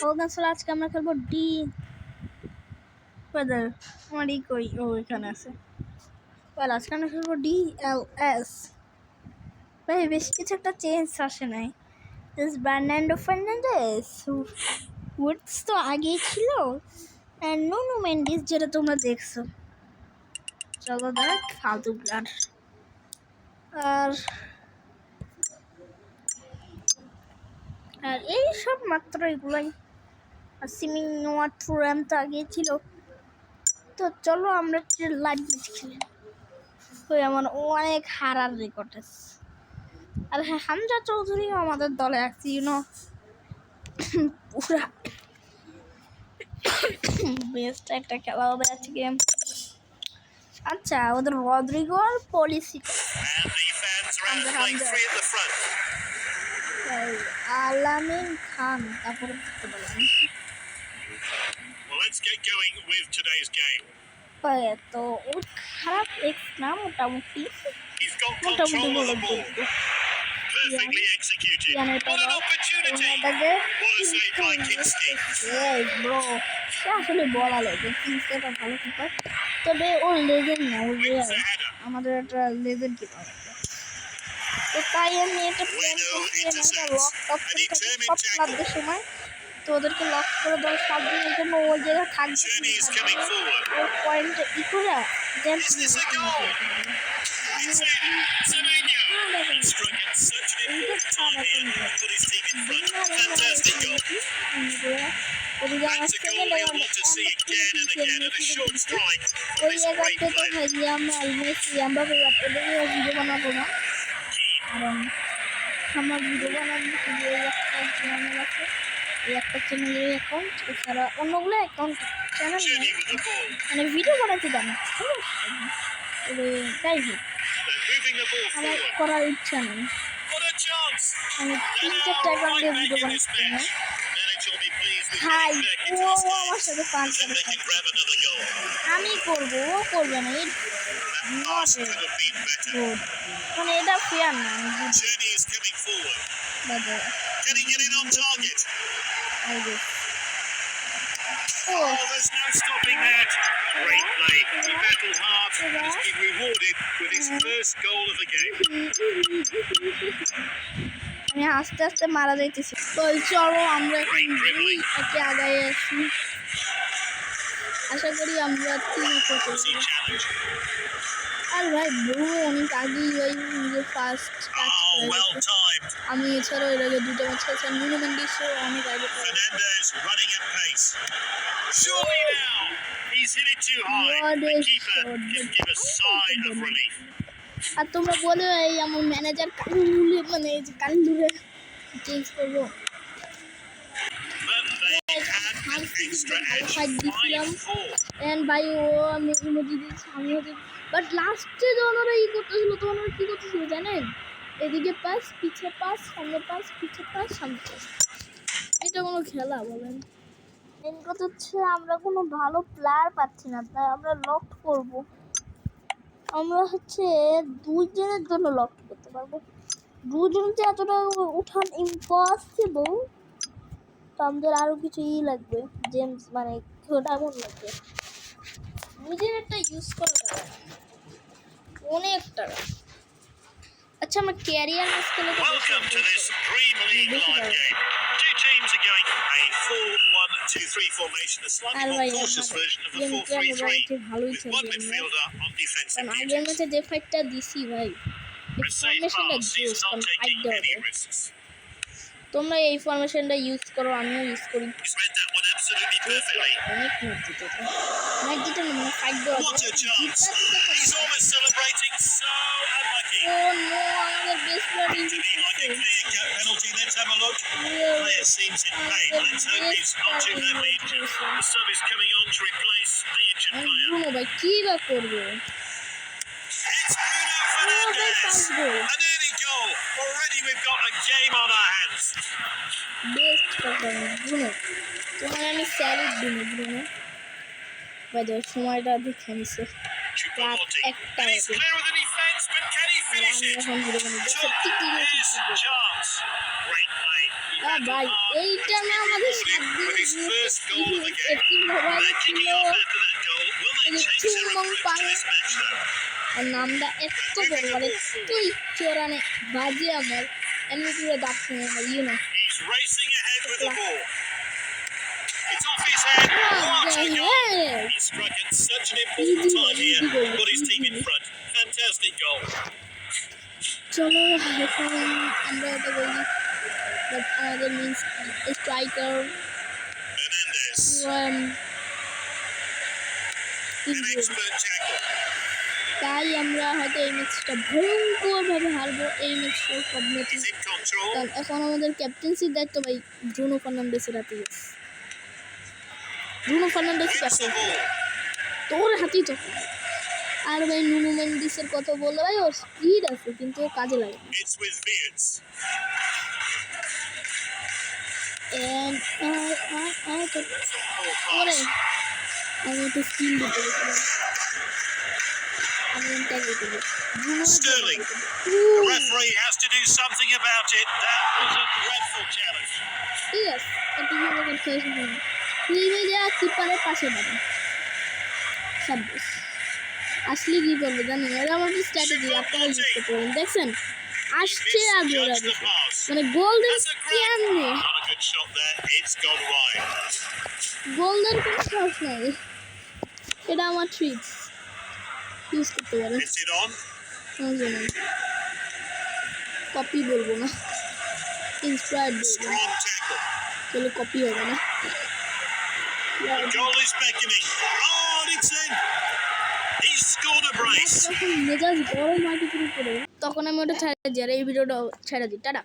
আসলে আজকে আমরা খেলবো ডি ওয়েদার আমার ই কই ও এখানে আছে। আজকে আমরা খেলবো DLS। ভাই বেশ কিছু একটা চেঞ্জ আসে নাই। বার্নান্ডো ফার্নান্ডেস উডস তো আগেই ছিল, অ্যান্ড নুনো মেন্ডিস যেটা তোমরা দেখছো। চলো দেখ ফালতু প্লেয়ার। আর এই সব মাত্র এগুলাই। আর সিমিং নোয়া ট্রুরাম তো আগে ছিল। তো চলো আমরা লাইভ ম্যাচ খেলি। ওই আমার অনেক হারার রেকর্ড আছে। আর হ্যাঁ, হামজা চৌধুরীও আমাদের দলে আছে, ইউনো পুরা বেস্ট একটা খেলা হবে আজকে। আচ্ছা, ওদের রদ্রিগো আর পলিসি আলামিন খান তারপরে দেখতে পেলাম। তো ওর খারাপ এক্স না, মোটামুটি বলে Perfectly executed. What an opportunity! What a save by Kinski. Bro, আসলে বলা লাগে কিনস্কিটা ভালো কিপার, তবে ও লেজেন্ড না, ও রেয়ার। আমাদের একটা লেজেন্ড কিপার আছে, তো তাই আমি এটা প্ল্যান করছি একটা লক আপ সব ক্লাবদের সময়। তো ওদেরকে লক করে দেওয়ার 7 দিনের জন্য ওই জায়গায় থাকবে, ওর পয়েন্টে ই করে দেন ওই জায়গাতে তো ভাইয়া আমরা মেসি আমরা ভিডিও বানাবো না, কারণ আমার ভিডিও বানাবো একটা চ্যানেল আছে, এই একটা চ্যানেলের অ্যাকাউন্ট, এছাড়া অন্যগুলো অ্যাকাউন্ট চ্যানেল নেই, মানে ভিডিও বানাতে জানি। তবে যাই হোক, আমার করার ইচ্ছা নেই, আমি 3-4টা অ্যাকাউন্ট দিয়ে ভিডিও বানাচ্ছি না। ভাই ও আমার সাথে পান আমি করবো, ও করবে না, মানে এটা ফেয়ার না। Oh, there's no stopping that. Great play. He battled hard. He's been rewarded with his first goal of the game. আমি আস্তে আস্তে মারা যাইতেছি। চলো আমরা একে আগায় আসি, আশা করি আমরা আর ভাই ব্রুনো অনেক আগেই ওই নিজের ফার্স্ট টাচ করে। আমি এছাড়াও এর আগে 2টা ম্যাচ খেলছি, নুনো মেন্ডিসও অনেক আগে। Fernandes running at pace. Surely now he's hit it too high. The keeper can give a sigh of relief. আর তোমরা বলে এই আমার ম্যানেজার কালুলে মানে এই যে কালুলে চেঞ্জ করবো। ভাই ও আমি ইমোজি দিয়েছি, আমি হচ্ছে বাট লাস্টে যখন ওরা ই করতেছিল তখন ওরা কী করতেছিল জানেন? এদিকে পাস, পিছে পাস, সামনে পাস, পিছে পাস, সামনে পাস। এটা কোনো খেলা বলেন? মেন কথা হচ্ছে আমরা কোনো ভালো প্লেয়ার পাচ্ছি না, তাই আমরা লক করব। আমরা হচ্ছে 2 জনের জন্য লক করতে পারবো। 2 জনতে এতটা উঠান ইম্পসিবল। তো আমাদের আরও কিছু লাগবে, জেমস মানে ডায়মন্ড লাগবে। 2 জনেরটা ইউজ করা যাবে অনেক টাকা। আচ্ছা, আমরা ক্যারিয়ার ম্যাচ খেলে Welcome to this Dream League live game. 2 teams again, a 4-1-2-3 formation, a slightly more cautious version of the 4-3-3, with one midfielder on defensive duties. আগের ম্যাচে যে ফাইটটা দিছি ভাই, A safe pass, he's not taking any risks. তোমরা এই ফরমেশনটা use করো, আমিও ইউজ করি। He's read that one absolutely perfectly. অনেক ম্যাচ জিতেছে, ম্যাচ জিতে না ফাইট দেওয়া। What a chance! He's almost celebrating, so unlucky. O no, আমাদের best player Looking like a clear-cut penalty. Let's have a look. Player seems in pain. Let's hope he's not too badly injured. The sub is coming on to replace the injured player. Bruno ভাই কি বা করবে? It's Bruno Fernandes. An early goal. Already we've got a game on our hands. Best performance Bruno, তোমার আমি salute দিই Bruno. ভাই সময়টা দেখে নিছে Choupo-Moting. And he's clear of the defence, but can he finish it? His chance. Great play. ভাই এইটা না আমাদের 7 দিন his first goal of the game. They're kicking off after that goal. Will they change their approach to this match, though? আর নামটা এত বড় মানে তুই চোরানে বাজে আমার এমনি করে ডাকছে আমার He's racing ahead with the ball. It's off his head. What a goal! He struck at such an important time here. Put his team in front. Fantastic goal. চলো এখন আমরা এটা বলি বাট আমাদের means striker Hernandez. An expert tackle. তাই আমরা হয়তো এই ম্যাচটা ভয়ঙ্করভাবে হারবো এই ম্যাচটা সব ম্যাচে He's in control. কারণ এখন আমাদের ক্যাপ্টেন্সির দায়িত্ব ভাই ব্রুনো ফার্নান্ডেসের হাতে গেছে Bruno Fernandes Wins the captain ball. তোর হাতেই তো আর ভাই নুনো মেন্ডিসের কথা বললে ভাই ওর স্পিড আছে কিন্তু ও কাজে লাগে It's with Wirtz. And Poor ওরে pass. আমি একটু স্কিল দিতে গেছিলাম আমি ট্যাগল করবো Sterling. The referee has to do something about it. That was a dreadful challenge. ঠিক আছে এটা কি আমাকে খেয়েছে তুই যা কিপারের পাশে দাঁড়া সাব্বিস আসলে কি করবে জানেন এটা আমাদের স্ট্র্যাটেজি আপনারা ইউজ করতে পারেন দেখছেন আসছে আর গোল Misjudged the pass. মানে গোল দেন That's a কেমনে Not a good shot there. It's gone wide. গোল দেন কোনো সাহস নাই এটা আমার ট্রিক্স ইউজ করতে পারেন Hits it on. কপি বলবো না ইন্সপায়ার্ড বলবো Strong tackle. চলো কপি হবে না The goal is beckoning. Oh, and it's in. He's scored a brace. যখন মেজাজ গরম হয় কিছু করে তখন আমি ওটা ছেড়ে দিই আর এই ভিডিওটা ছেড়ে দিই টাটা